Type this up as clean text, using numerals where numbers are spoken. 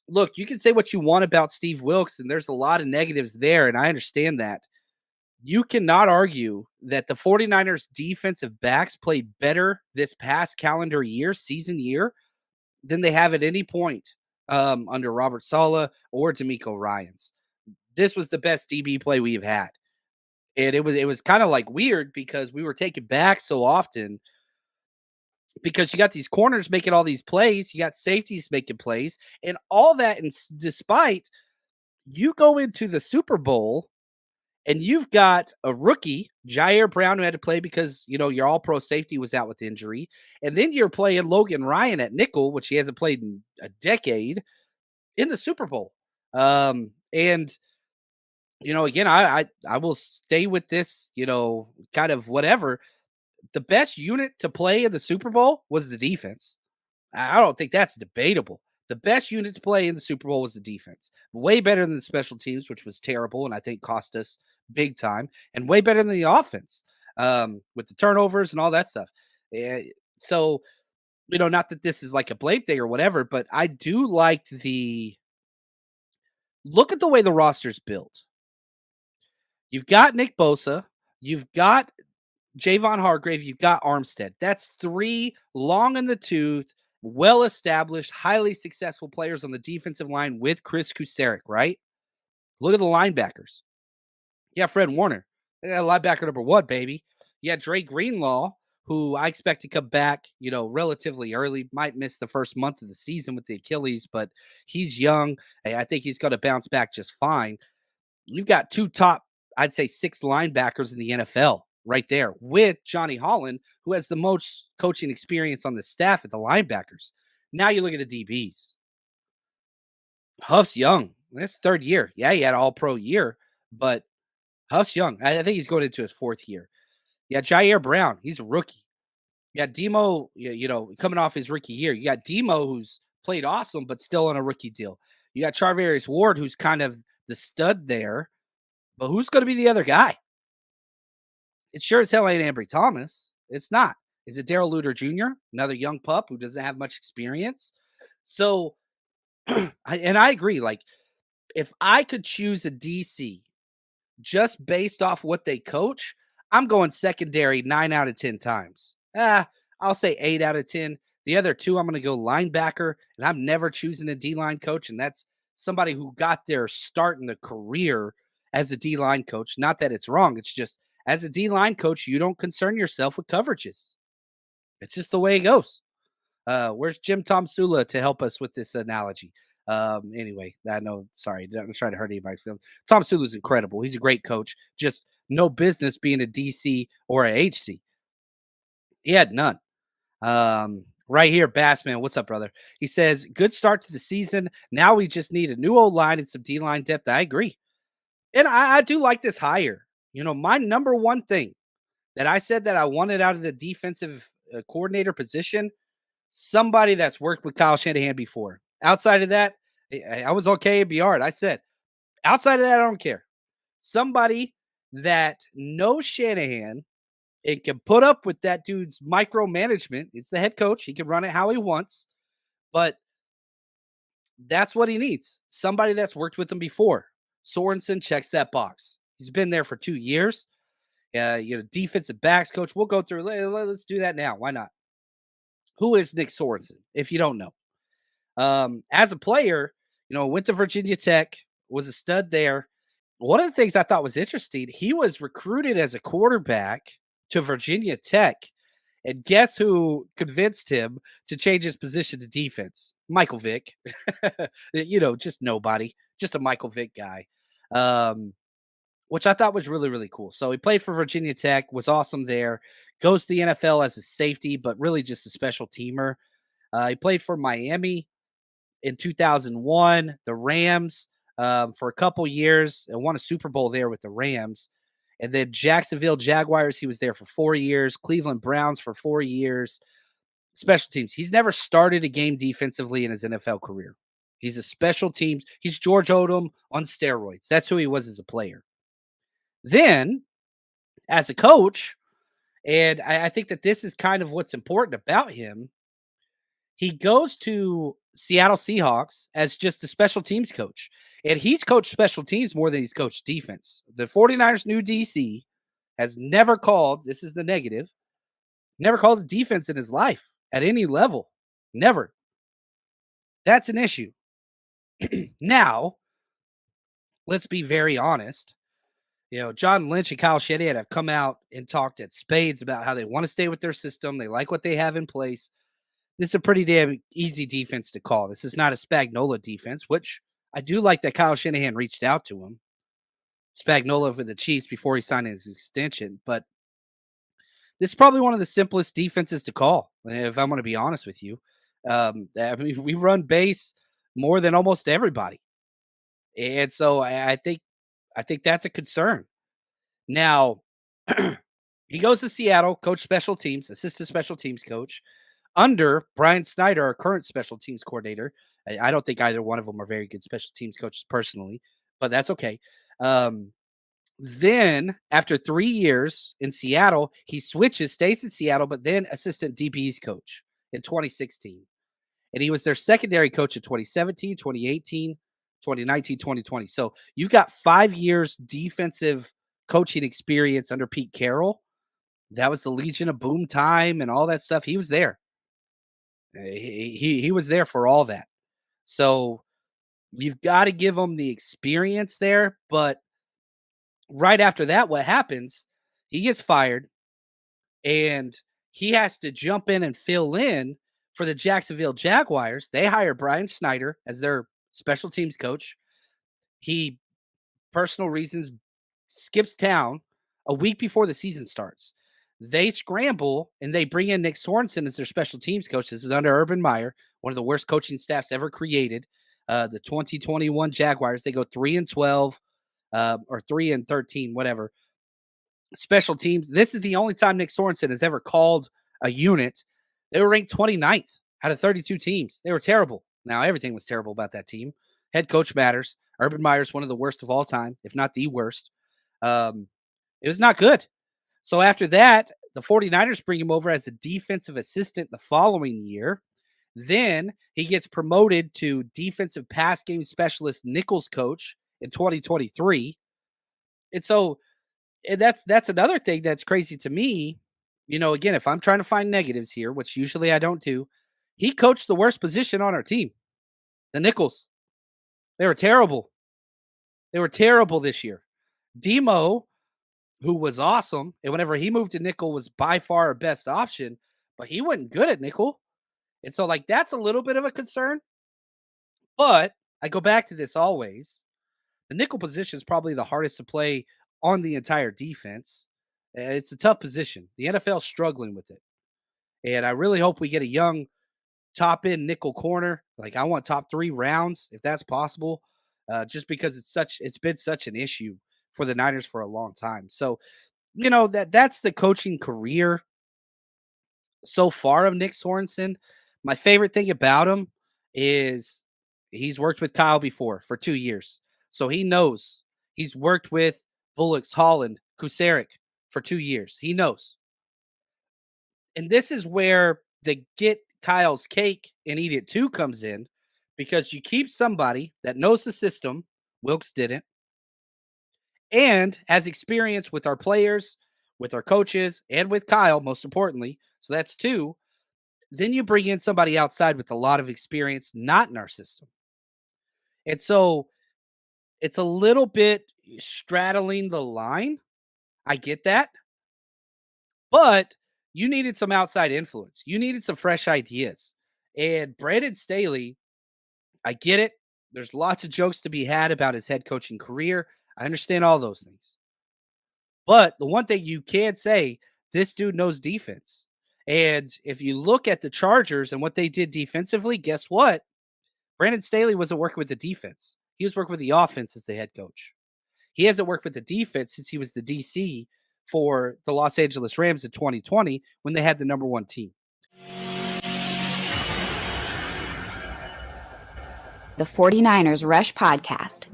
look, you can say what you want about Steve Wilkes, and there's a lot of negatives there, and I understand that. You cannot argue that the 49ers defensive backs played better this past calendar year, season year, than they have at any point under Robert Saleh or D'Amico Ryans. This was the best DB play we've had. And it was kind of like weird because we were taken back so often because you got these corners making all these plays, you got safeties making plays, and all that. And despite you go into the Super Bowl and you've got a rookie, Jair Brown, who had to play because your All Pro safety was out with injury, and then you're playing Logan Ryan at nickel, which he hasn't played in a decade, in the Super Bowl. And again, I will stay with this, kind of whatever. The best unit to play in the Super Bowl was the defense. I don't think that's debatable. The best unit to play in the Super Bowl was the defense. Way better than the special teams, which was terrible and I think cost us big time, and way better than the offense with the turnovers and all that stuff. So, not that this is like a blame thing or whatever, but I do like the look at the way the roster's built. You've got Nick Bosa, you've got Javon Hargrave, you've got Armstead. That's three long in the tooth, well-established, highly successful players on the defensive line with Chris Kusarik, right? Look at the linebackers. Yeah, Fred Warner. Linebacker number one, baby. Yeah, Dre Greenlaw, who I expect to come back, relatively early. Might miss the first month of the season with the Achilles, but he's young. I think he's going to bounce back just fine. You've got two top, I'd say, six linebackers in the NFL right there with Johnny Holland, who has the most coaching experience on the staff at the linebackers. Now you look at the DBs. Huff's young. That's third year. Yeah, he had an all-pro year, but Huff's young. I think he's going into his fourth year. Yeah, Jair Brown. He's a rookie. Yeah, Demo, coming off his rookie year. You got Demo, who's played awesome, but still on a rookie deal. You got Charvarius Ward, who's kind of the stud there. But who's going to be the other guy? It sure as hell ain't Ambry Thomas. It's not. Is it Daryl Luter Jr., another young pup who doesn't have much experience? So, I agree. Like, if I could choose a DC just based off what they coach, I'm going secondary 9 out of 10 times. I'll say 8 out of 10. The other two, I'm going to go linebacker, and I'm never choosing a D-line coach, and that's somebody who got their start in the career as a D-line coach. Not that it's wrong. It's just as a D-line coach, you don't concern yourself with coverages. It's just the way it goes. Where's Jim Tom Sula to help us with this analogy? Anyway, I know, sorry, I'm not trying to hurt anybody's feelings. Tom Sula's incredible. He's a great coach. Just no business being a DC or a HC. He had none. Right here, Bassman. What's up, brother? He says, good start to the season. Now we just need a new old line and some D-line depth. I agree. And I do like this hire. My number one thing that I said that I wanted out of the defensive coordinator position, somebody that's worked with Kyle Shanahan before. Outside of that, I was okay at Biard. I said, outside of that, I don't care. Somebody that knows Shanahan and can put up with that dude's micromanagement. It's the head coach. He can run it how he wants, but that's what he needs. Somebody that's worked with him before. Sorensen checks that box. He's been there for 2 years. Defensive backs coach. We'll go through. Let's do that now. Why not? Who is Nick Sorensen? If you don't know, as a player, went to Virginia Tech, was a stud there. One of the things I thought was interesting, he was recruited as a quarterback to Virginia Tech. And guess who convinced him to change his position to defense? Michael Vick. Just nobody. Just a Michael Vick guy. Which I thought was really, really cool. So he played for Virginia Tech, was awesome there. Goes to the NFL as a safety, but really just a special teamer. He played for Miami in 2001, the Rams for a couple years, and won a Super Bowl there with the Rams. And then Jacksonville Jaguars, he was there for 4 years. Cleveland Browns for 4 years. Special teams. He's never started a game defensively in his NFL career. He's a special teams. He's George Odom on steroids. That's who he was as a player. Then, as a coach, and I think that this is kind of what's important about him, he goes to Seattle Seahawks as just a special teams coach. And he's coached special teams more than he's coached defense. The 49ers' new DC has never called, this is the negative, never called a defense in his life at any level. Never. That's an issue. Now, let's be very honest. John Lynch and Kyle Shanahan have come out and talked at spades about how they want to stay with their system. They like what they have in place. This is a pretty damn easy defense to call. This is not a Spagnuolo defense, which I do like that Kyle Shanahan reached out to him. Spagnuolo for the Chiefs before he signed his extension. But this is probably one of the simplest defenses to call, if I'm going to be honest with you. We run base more than almost everybody. And so I think that's a concern. Now, he goes to Seattle, coach special teams, assistant special teams coach, under Brian Snyder, our current special teams coordinator. I don't think either one of them are very good special teams coaches personally, but that's okay. Then, after 3 years in Seattle, he stays in Seattle, but then assistant DBs coach in 2016. And he was their secondary coach in 2017, 2018, 2019, 2020. So you've got 5 years defensive coaching experience under Pete Carroll. That was the Legion of Boom time and all that stuff. He was there. He was there for all that. So you've got to give him the experience there. But right after that, what happens? He gets fired, and he has to jump in and fill in for the Jacksonville Jaguars. They hire Brian Snyder as their special teams coach. He, personal reasons, skips town a week before the season starts. They scramble, and they bring in Nick Sorensen as their special teams coach. This is under Urban Meyer, one of the worst coaching staffs ever created. The 2021 Jaguars, they go 3-12 or 3-13, whatever. Special teams. This is the only time Nick Sorensen has ever called a unit. They were ranked 29th out of 32 teams. They were terrible. Now, everything was terrible about that team. Head coach matters. Urban Meyer's one of the worst of all time, if not the worst. It was not good. So after that, the 49ers bring him over as a defensive assistant the following year. Then he gets promoted to defensive pass game specialist nickels coach in 2023. And so that's another thing that's crazy to me. Again, if I'm trying to find negatives here, which usually I don't do, he coached the worst position on our team, the nickels. They were terrible. They were terrible this year. Demo, who was awesome, and whenever he moved to nickel was by far our best option, but he wasn't good at nickel. And so, that's a little bit of a concern. But I go back to this always. The nickel position is probably the hardest to play on the entire defense. It's a tough position. The NFL is struggling with it. And I really hope we get a young top-end nickel corner. I want top 3 rounds, if that's possible, just because it's been such an issue for the Niners for a long time. So, that's the coaching career so far of Nick Sorensen. My favorite thing about him is he's worked with Kyle before for 2 years. So he knows. He's worked with Bullocks, Holland, Kusarik for 2 years. He knows. And this is where the get Kyle's cake and eat it too comes in, because you keep somebody that knows the system. Wilkes didn't. And has experience with our players, with our coaches, and with Kyle, most importantly. So that's 2. Then you bring in somebody outside with a lot of experience, not in our system. And so it's a little bit straddling the line. I get that. But you needed some outside influence. You needed some fresh ideas. And Brandon Staley, I get it. There's lots of jokes to be had about his head coaching career. I understand all those things. But the one thing you can say, this dude knows defense. And if you look at the Chargers and what they did defensively, guess what? Brandon Staley wasn't working with the defense. He was working with the offense as the head coach. He hasn't worked with the defense since he was the DC for the Los Angeles Rams in 2020 when they had the number 1 team. The 49ers Rush Podcast.